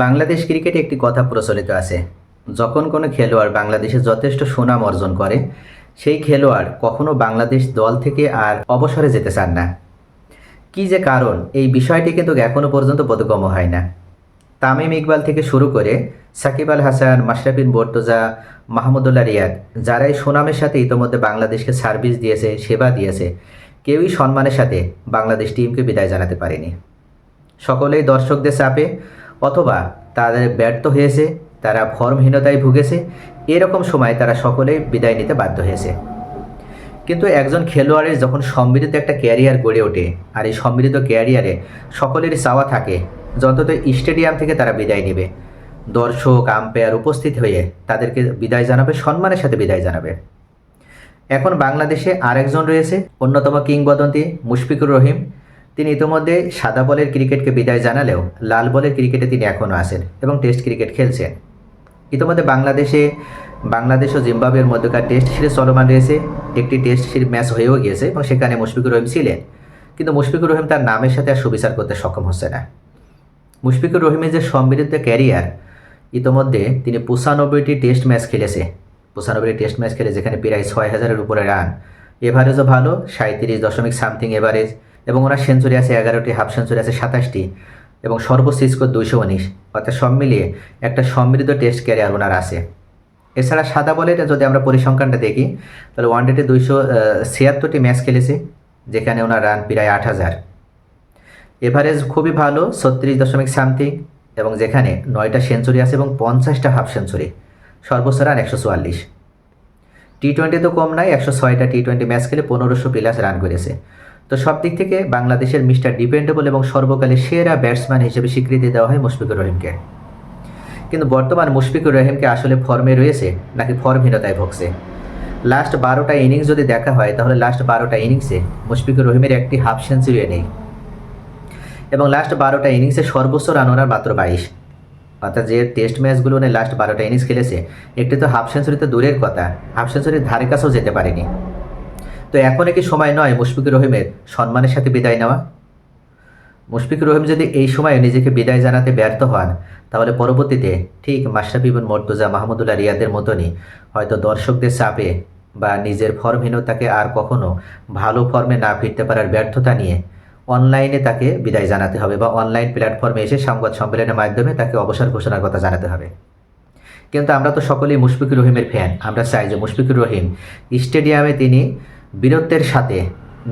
বাংলাদেশ ক্রিকেটে একটি কথা প্রচলিত আছে, যখন কোনো খেলোয়াড় বাংলাদেশে যথেষ্ট সুনাম অর্জন করে সেই খেলোয়াড় কখনো বাংলাদেশ দল থেকে আর অবসরে যেতে চান না। কী যে কারণ, এই বিষয়টি কিন্তু এখনও পর্যন্ত বোধগম্য হয় না। তামিম ইকবাল থেকে শুরু করে সাকিব আল হাসান, মাশরাফি বিন মুর্তজা, মাহমুদুল্লাহ রিয়াদ, যারা এই সুনামের সাথে ইতোমধ্যে বাংলাদেশকে সার্ভিস দিয়েছে, সেবা দিয়েছে, কেউই সম্মানের সাথে বাংলাদেশ টিমকে বিদায় জানাতে পারেনি। সকলেই দর্শকদের চাপে অথবা তাদের ব্যর্থ হয়েছে, তারা ফর্মহীনতায় ভুগেছে, এরকম সময় তারা সকলেই বিদায় নিতে বাধ্য হয়েছে। কিন্তু একজন খেলোয়াড়ের যখন সমৃদ্ধ একটা ক্যারিয়ার গড়ে ওঠে, আর এই সমৃদ্ধ ক্যারিয়ারে সকলেরই চাওয়া থাকে যন্তত স্টেডিয়াম থেকে তারা বিদায় নেবে, দর্শক আম্পায়ার উপস্থিত হয়ে তাদেরকে বিদায় জানাবে, সম্মানের সাথে বিদায় জানাবে। এখন বাংলাদেশে আরেকজন রয়েছে, অন্যতম কিংবদন্তি মুশফিকুর রহিম। তিনি ইতিমধ্যে সাদা বলের ক্রিকেটকে বিদায় জানালেও লাল বলের ক্রিকেটে তিনি এখনও আছেন এবং টেস্ট ক্রিকেট খেলছেন। ইতিমধ্যে বাংলাদেশ ও জিম্বাবুয়ের মধ্যকার টেস্ট সিরিজ চলমান রয়েছে। একটি টেস্ট সিরিজ ম্যাচ হয়েও গিয়েছে এবং সেখানে মুশফিকুর রহিম ছিলেন, কিন্তু মুশফিকুর রহিম তার নামের সাথে আর সুবিচার করতে সক্ষম হচ্ছে না। মুশফিকুর রহিমের যে সমৃদ্ধ ক্যারিয়ার, ইতিমধ্যে তিনি 95টি টেস্ট ম্যাচ খেলেছে। 95টি টেস্ট ম্যাচ খেলে যেখানে প্রায় 6000-এর উপরে রান, এভারেজও ভালো 37.সামথিং এভারেজ, এবং ওনার সেঞ্চুরি আছে 11টি, হাফ সেঞ্চুরি আছে 27টি, এবং সর্বোচ্চ স্কোর 219। অর্থাৎ সব মিলিয়ে একটা সমৃদ্ধ টেস্ট ক্যারিয়ার ওনার আছে। এছাড়া সাদা বলের যদি আমরা পরিসংখ্যানটা দেখি, তাহলে ওয়ানডেতে 276টি ম্যাচ খেলেছে, যেখানে ওনার রান প্রায় 8000, এভারেজ খুবই ভালো 36.সামথিং, এবং যেখানে 9টা সেঞ্চুরি আছে এবং 50টা হাফ সেঞ্চুরি, সর্বোচ্চ রান 144। টি-20 তো কম নাই, 106টা টি-20 ম্যাচ খেলে 1500+ রান করেছে। তো সব দিক থেকে বাংলাদেশের মিস্টার ডিপেন্ডেবল এবং সর্বকালের সেরা ব্যাটসম্যান হিসেবে স্বীকৃতি দেওয়া হয় মুশফিকুর রহিমকে। কিন্তু বর্তমান মুশফিকুর রহিমকে আসলে ফর্মে রয়েছে নাকি ফর্মহীনতায় ভুগছে? লাস্ট 12টা ইনিংস যদি দেখা হয়, তাহলে লাস্ট 12টা ইনিংসে মুশফিকুর রহিমের একটি হাফ সেঞ্চুরিও নেই, এবং লাস্ট 12টা ইনিংসে সর্বোচ্চ রান ওনার মাত্র 22। অর্থাৎ যে টেস্ট ম্যাচগুলো উনি লাস্ট 12টা ইনিংস খেলেছে, একটি তো হাফ সেঞ্চুরি তো দূরের কথা, হাফ সেঞ্চুরির ধারে কাছেও যেতে পারেনি। তো এখন কি সময় নয় মুশফিকুর রহিমের সম্মানের সাথে বিদায় নেওয়া? মুশফিকুর রহিম যদি এই সময়ে নিজেকে বিদায় জানাতে ব্যর্থ হন, তাহলে পরবর্তীতে ঠিক মাশরাফি বিন মুর্তজা, মাহমুদুল্লাহ রিয়াদের মতনই হয়তো দর্শকদের চাপে বা নিজের ফর্মহীনতাকে আর কখনো ভালো ফর্মে না ফিরতে পারার ব্যর্থতা নিয়ে অনলাইনে তাকে বিদায় জানাতে হবে, বা অনলাইন প্ল্যাটফর্মে এসে সংবাদ সম্মেলনের মাধ্যমে তাকে অবসর ঘোষণার কথা জানাতে হবে। কিন্তু আমরা তো সকলেই মুশফিকুর রহিমের ফ্যান। আমরা চাই যে মুশফিকুর রহিম স্টেডিয়ামে তিনি বীরত্বের সাথে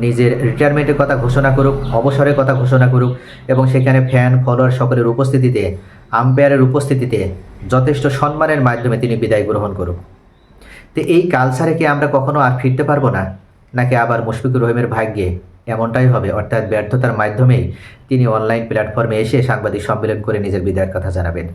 নিজের রিটায়ারমেন্টের কথা ঘোষণা করুক, অবসরের কথা ঘোষণা করুক, এবং সেখানে ফ্যান ফলোয়ার সকলের উপস্থিতিতে, আম্পায়ারের উপস্থিতিতে যথেষ্ট সম্মানের মাধ্যমে তিনি বিদায় গ্রহণ করুক। তো এই কালচারে কি আমরা কখনো আর ফিরতে পারবো না, নাকি আবার মুশফিকুর রহিমের ভাগ্যে এমনটাই হবে, অর্থাৎ ব্যর্থতার মাধ্যমেই তিনি অনলাইন প্ল্যাটফর্মে এসে সাংবাদিক সম্মেলন করে নিজের বিদায়ের কথা জানাবেন?